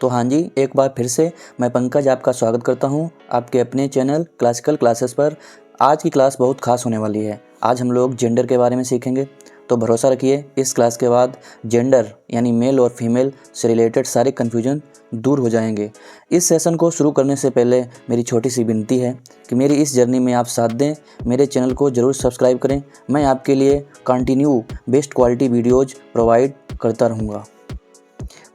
तो हाँ जी, एक बार फिर से मैं पंकज आपका स्वागत करता हूँ आपके अपने चैनल क्लासिकल क्लासेस पर। आज की क्लास बहुत खास होने वाली है। आज हम लोग जेंडर के बारे में सीखेंगे, तो भरोसा रखिए इस क्लास के बाद जेंडर यानी मेल और फीमेल से रिलेटेड सारे कन्फ्यूजन दूर हो जाएंगे। इस सेशन को शुरू करने से पहले मेरी छोटी सी विनती है कि मेरी इस जर्नी में आप साथ दें, मेरे चैनल को ज़रूर सब्सक्राइब करें। मैं आपके लिए continue best quality videos provide करता रहूँगा।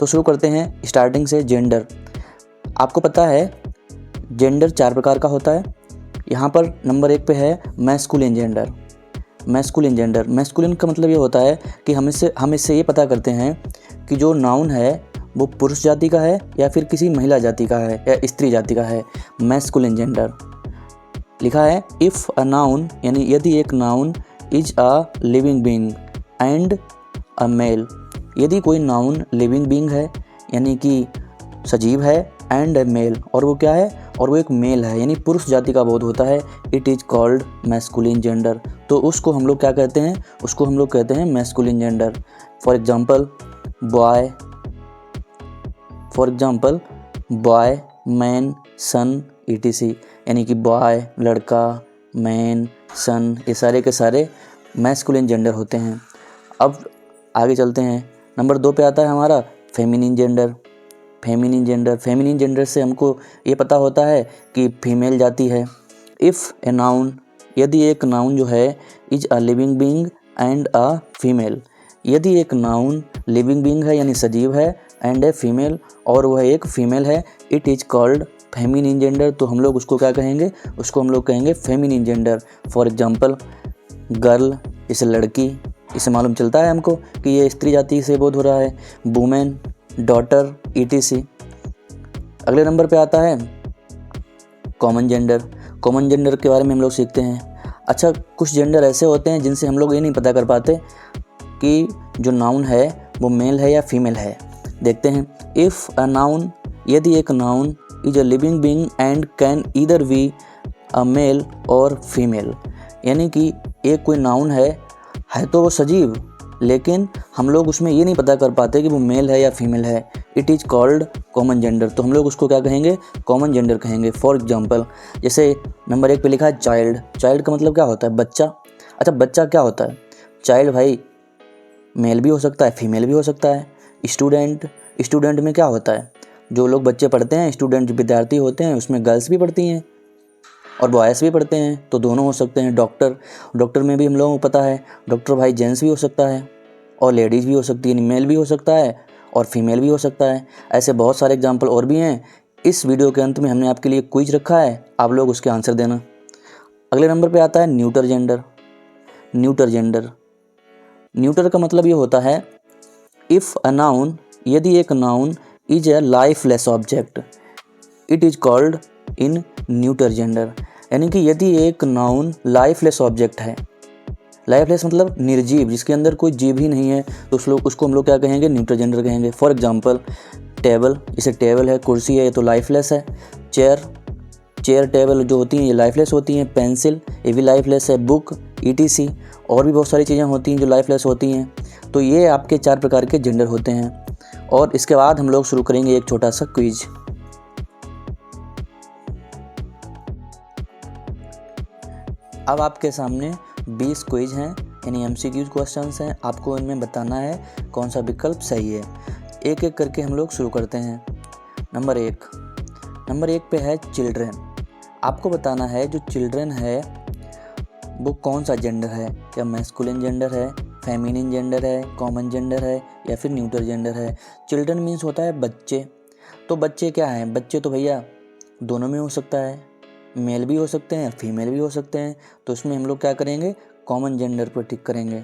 तो शुरू करते हैं स्टार्टिंग से। जेंडर, आपको पता है जेंडर 4 प्रकार का होता है। यहाँ पर नंबर 1 पे है मैस्कुलिन जेंडर। मैस्कुलिन का मतलब ये होता है कि हम इससे ये पता करते हैं कि जो नाउन है वो पुरुष जाति का है या फिर किसी महिला जाति का है या स्त्री जाति का है। मैस्कुलिन जेंडर लिखा है इफ़ अ नाउन यानी यदि एक noun is a living being and a male, यदि कोई नाउन लिविंग बीइंग है यानी कि सजीव है एंड ए मेल, और वो क्या है, और वो एक मेल है यानी पुरुष जाति का बोध होता है, it is called masculine gender. तो उसको हम लोग क्या कहते हैं, उसको हम लोग कहते हैं masculine gender. For example boy, man, son, etc, यानी कि बॉय लड़का, मैन, सन, ये सारे के सारे मैस्कुलिन जेंडर होते हैं। अब आगे चलते हैं। नंबर 2 पे आता है हमारा फेमिनिन जेंडर। फेमिनिन जेंडर से हमको ये पता होता है कि फीमेल जाति है। इफ़ ए नाउन, यदि एक नाउन जो है is a living being and a female, यदि एक नाउन लिविंग बीइंग है यानी सजीव है एंड ए फीमेल, और वह एक फीमेल है, it is called feminine gender. तो हम लोग उसको क्या कहेंगे, उसको हम लोग कहेंगे feminine gender. For example girl, इसे लड़की, इससे मालूम चलता है हमको कि ये स्त्री जाति से बोध हो रहा है। Women, daughter, etc. अगले नंबर पे आता है कॉमन जेंडर के बारे में हम लोग सीखते हैं। अच्छा, कुछ जेंडर ऐसे होते हैं जिनसे हम लोग ये नहीं पता कर पाते कि जो नाउन है वो मेल है या फीमेल है। देखते हैं। इफ़ अ नाउन, यदि एक noun is a living being and can either be a male और फीमेल, यानी कि एक कोई नाउन है तो वो सजीव, लेकिन हम लोग उसमें ये नहीं पता कर पाते कि वो मेल है या फीमेल है, it is called common gender. तो हम लोग उसको क्या कहेंगे, कॉमन जेंडर कहेंगे। फॉर एग्जांपल जैसे नंबर 1 पे लिखा है चाइल्ड का मतलब क्या होता है, बच्चा। अच्छा, बच्चा क्या होता है, चाइल्ड भाई मेल भी हो सकता है फीमेल भी हो सकता है। स्टूडेंट में क्या होता है, जो लोग बच्चे पढ़ते हैं, स्टूडेंट विद्यार्थी होते हैं, उसमें गर्ल्स भी पढ़ती हैं और बॉयज़ भी पढ़ते हैं, तो दोनों हो सकते हैं। डॉक्टर में भी हम लोगों को पता है डॉक्टर भाई जेंट्स भी हो सकता है और लेडीज़ भी हो सकती है, मेल भी हो सकता है और फीमेल भी हो सकता है। ऐसे बहुत सारे एग्जांपल और भी हैं। इस वीडियो के अंत में हमने आपके लिए क्विज रखा है, आप लोग उसके आंसर देना। अगले नंबर पे आता है न्यूटर जेंडर का मतलब ये होता है इफ़ अ नाउन, यदि एक noun is a lifeless object, it is called in neuter gender, यानी कि यदि एक नाउन लाइफलेस ऑब्जेक्ट है, लाइफलेस मतलब निर्जीव, जिसके अंदर कोई जीव ही नहीं है, तो उसको हम लोग क्या कहेंगे, न्यूटर जेंडर कहेंगे। फॉर एग्जांपल टेबल, इसे टेबल है, कुर्सी है, ये तो लाइफलेस है। चेयर टेबल जो होती हैं ये लाइफलेस होती हैं। पेंसिल, ये भी लाइफलेस है। बुक, ईटीसी, और भी बहुत सारी चीज़ें होती हैं जो लाइफलेस होती हैं। तो ये आपके 4 प्रकार के जेंडर होते हैं। और इसके बाद हम लोग शुरू करेंगे एक छोटा सा क्विज। अब आपके सामने 20 क्विज हैं, यानी MCQ क्वेश्चंस हैं। आपको इनमें बताना है कौन सा विकल्प सही है। एक एक करके हम लोग शुरू करते हैं। नंबर 1 पे है चिल्ड्रन। आपको बताना है जो चिल्ड्रन है वो कौन सा जेंडर है, क्या मैस्कुलिन जेंडर है, फेमिनिन जेंडर है, कॉमन जेंडर है या फिर न्यूटर जेंडर है। चिल्ड्रन मीन्स होता है बच्चे। तो बच्चे क्या हैं, बच्चे तो भैया दोनों में हो सकता है, मेल भी हो सकते हैं फीमेल भी हो सकते हैं। तो इसमें हम लोग क्या करेंगे, कॉमन जेंडर पर टिक करेंगे।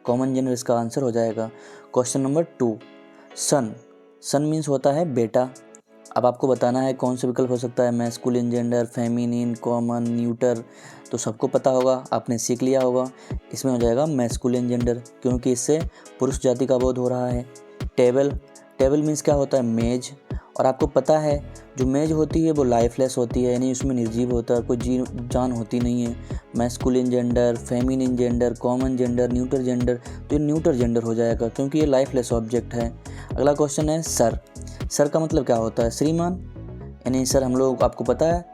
कॉमन जेंडर इसका आंसर हो जाएगा। क्वेश्चन नंबर 2, सन मीन्स होता है बेटा। अब आपको बताना है कौन सा विकल्प हो सकता है, masculine gender, feminine, common, neuter. तो सबको पता होगा, आपने सीख लिया होगा। इसमें हो जाएगा मैस्कुलिन जेंडर, क्योंकि इससे पुरुष जाति का बोध हो रहा है। टेबल मीन्स क्या होता है, मेज। और आपको पता है जो मेज होती है वो लाइफलेस होती है, यानी उसमें निर्जीव होता है, कोई जान होती नहीं है। Masculine gender, feminine gender, common gender, neuter gender, तो ये न्यूटर जेंडर हो जाएगा क्योंकि ये लाइफलेस ऑब्जेक्ट है। अगला क्वेश्चन है सर का मतलब क्या होता है? श्रीमान। यानी सर हम लोग, आपको पता है,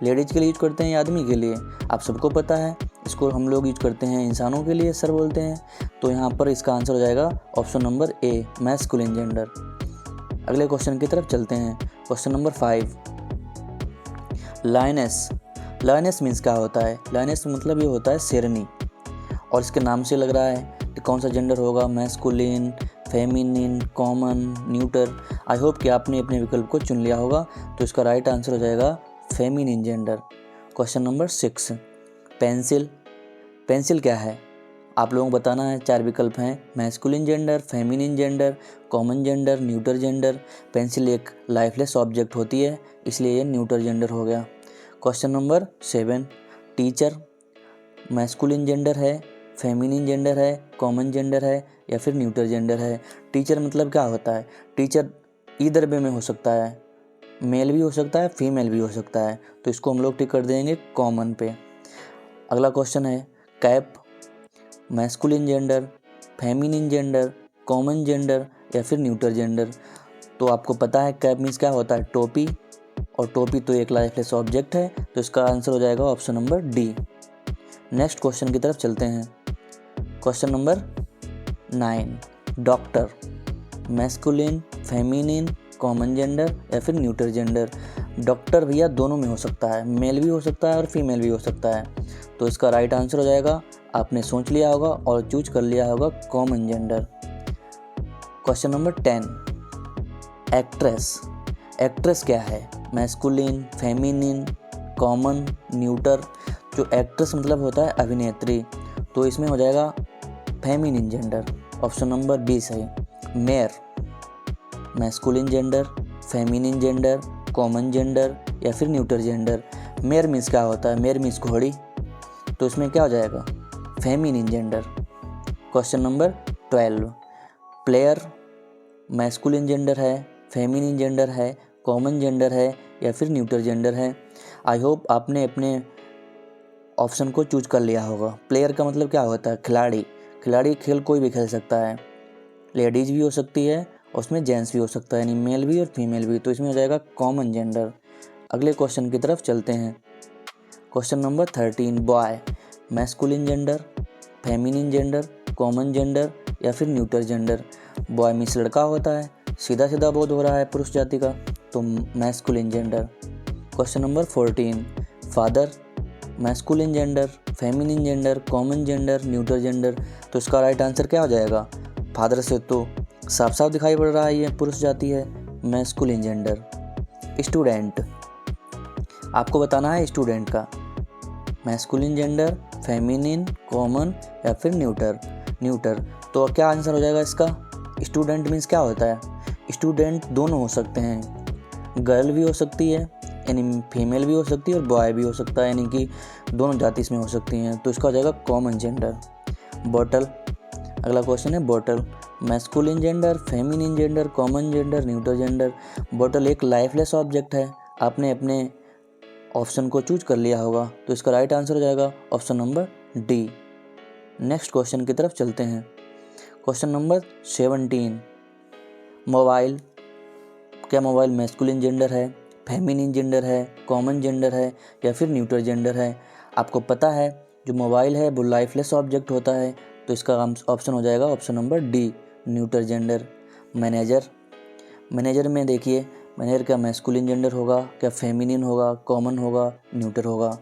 लेडीज़ के लिए यूज करते हैं या आदमी के लिए? आप सबको पता है। इसको हम लोग यूज करते हैं इंसानों के लिए, सर बोलते हैं। तो यहाँ पर इसका आंसर हो जाएगा option number A, masculine gender. अगले क्वेश्चन की तरफ चलते हैं। Question number 5, lioness. Lioness means क्या होता है? लायनेस मतलब ये होता है शेरनी, और इसके नाम से लग रहा है कि कौन सा जेंडर होगा, masculine, feminine, common, neuter. I hope कि आपने अपने विकल्प को चुन लिया होगा। तो इसका राइट आंसर हो जाएगा feminine gender. Question number 6, pencil. Pencil क्या है? आप लोगों को बताना है। 4 विकल्प हैं, masculine gender, feminine gender, common gender, neuter gender. Pencil एक लाइफलेस ऑब्जेक्ट होती है, इसलिए ये न्यूटर जेंडर हो गया। Question number 7, teacher. Masculine gender है, फेमिनिन जेंडर है, कॉमन जेंडर है या फिर न्यूटर जेंडर है? टीचर मतलब क्या होता है? टीचर ईदर वे में हो सकता है, मेल भी हो सकता है, फीमेल भी हो सकता है। तो इसको हम लोग टिक कर देंगे कॉमन पे। अगला क्वेश्चन है cap. Masculine gender, feminine gender, common gender या फिर न्यूटर जेंडर? तो आपको पता है कैप मीन्स क्या होता है? टोपी, और टोपी तो एक लाइफलेस ऑब्जेक्ट है। तो इसका आंसर हो जाएगा option number D. Next question की तरफ चलते हैं। Question number 9, doctor. Masculine, feminine, common gender या फिर न्यूटर जेंडर? डॉक्टर भैया दोनों में हो सकता है, मेल भी हो सकता है और फीमेल भी हो सकता है। तो इसका राइट आंसर हो जाएगा, आपने सोच लिया होगा और चूज कर लिया होगा, common gender. Question number 10, actress. Actress क्या है? Masculine, feminine, common, neuter? जो एक्ट्रेस मतलब होता है अभिनेत्री, तो इसमें हो जाएगा feminine gender. Option number B सही। Mayor. Masculine gender, feminine gender, common gender या फिर न्यूटर जेंडर? मेयर मीन्स क्या होता है? मेयर मीन्स घोड़ी, तो इसमें क्या हो जाएगा? Feminine gender. Question number 12, player. Masculine gender है, फेमिनिन जेंडर है, कॉमन जेंडर है या फिर न्यूटर जेंडर है? आई होप आपने अपने ऑप्शन को चूज कर लिया होगा। प्लेयर का मतलब क्या होता है? खिलाड़ी। खिलाड़ी खेल कोई भी खेल सकता है, लेडीज़ भी हो सकती है, उसमें जेंट्स भी हो सकता है, यानी मेल भी और फीमेल भी। तो इसमें हो जाएगा कॉमन जेंडर। अगले क्वेश्चन की तरफ चलते हैं। Question number 13, boy. Masculine gender, feminine gender, common gender या फिर न्यूटर जेंडर? बॉय मीन्स लड़का होता है, सीधा सीधा बोध हो रहा है पुरुष जाति का, तो masculine gender. Question number 14, father. Masculine gender, feminine gender, common gender, neuter gender? तो इसका राइट आंसर क्या हो जाएगा? फादर से तो साफ साफ दिखाई पड़ रहा है ये पुरुष जाति है, मैस्कुलिन जेंडर। स्टूडेंट। आपको बताना है स्टूडेंट का। मैस्कुलिन जेंडर, फेमिनिन, कॉमन या फिर न्यूटर? न्यूटर। तो क्या आंसर हो जाएगा इसका? स्टूडेंट मीन्स क्या होता है? स्टूडेंट दोनों हो सकते हैं, गर्ल भी हो सकती है यानी फीमेल भी हो सकती है और बॉय भी हो सकता है, यानी कि दोनों जाति इसमें हो सकती हैं। तो इसका हो जाएगा कॉमन जेंडर। बॉटल। अगला क्वेश्चन है bottle. Masculine gender, feminine gender, common gender, neuter gender? Bottle एक लाइफलेस ऑब्जेक्ट है, आपने अपने ऑप्शन को चूज कर लिया होगा। तो इसका राइट आंसर हो जाएगा option number D. Next question की तरफ चलते हैं। Question number 17, mobile. क्या मोबाइल मैस्कुलिन जेंडर है, फेमिनिन जेंडर है, कॉमन जेंडर है या फिर न्यूटर जेंडर है? आपको पता है जो मोबाइल है वो लाइफलेस ऑब्जेक्ट होता है, तो इसका ऑप्शन हो जाएगा option number D, neuter gender. Manager. Manager में देखिए, मैनेजर क्या मैस्कुलिन जेंडर होगा, क्या फेमिनिन होगा, कॉमन होगा, न्यूटर होगा?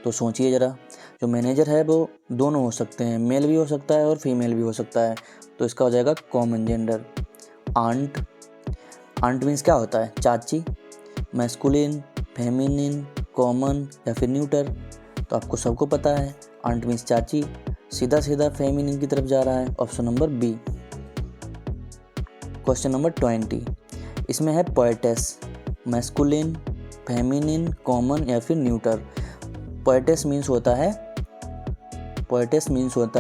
तो सोचिए ज़रा। जो मैनेजर है वो दोनों हो सकते हैं, मेल भी हो सकता है और फीमेल भी हो सकता है, तो इसका हो जाएगा common gender. Aunt. Aunt means क्या होता है? चाची। मैस्कुलिन, फेमिनिन, कॉमन या फिर न्यूटर? तो आपको सबको पता है, आंट मीन्स चाची, सीधा सीधा फेमिनिन की तरफ जा रहा है, option number B. Question number 20, इसमें है पोएटेस। मैस्कुलिन, फेमिनिन, कॉमन या फिर न्यूटर? पोएटेस मीन्स होता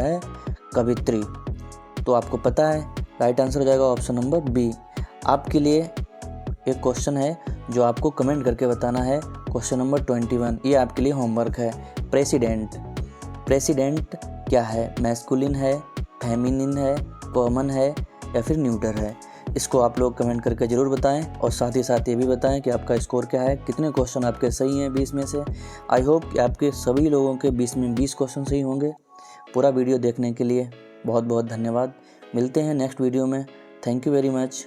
है कवित्री। तो आपको पता है, राइट आंसर हो जाएगा ऑप्शन नंबर बी। आपके लिए एक क्वेश्चन है जो आपको कमेंट करके बताना है। क्वेश्चन नंबर 21, ये आपके लिए होमवर्क है। प्रेसिडेंट। प्रेसिडेंट क्या है? मैस्कुलिन है, फेमिनिन है, कॉमन है या फिर न्यूटर है? इसको आप लोग कमेंट करके ज़रूर बताएं और साथ ही साथ ये भी बताएं कि आपका स्कोर क्या है, कितने क्वेश्चन आपके सही हैं 20 में से। आई होप कि आपके सभी लोगों के 20 में 20 क्वेश्चन सही होंगे। पूरा वीडियो देखने के लिए बहुत बहुत धन्यवाद। मिलते हैं नेक्स्ट वीडियो में। Thank you very much.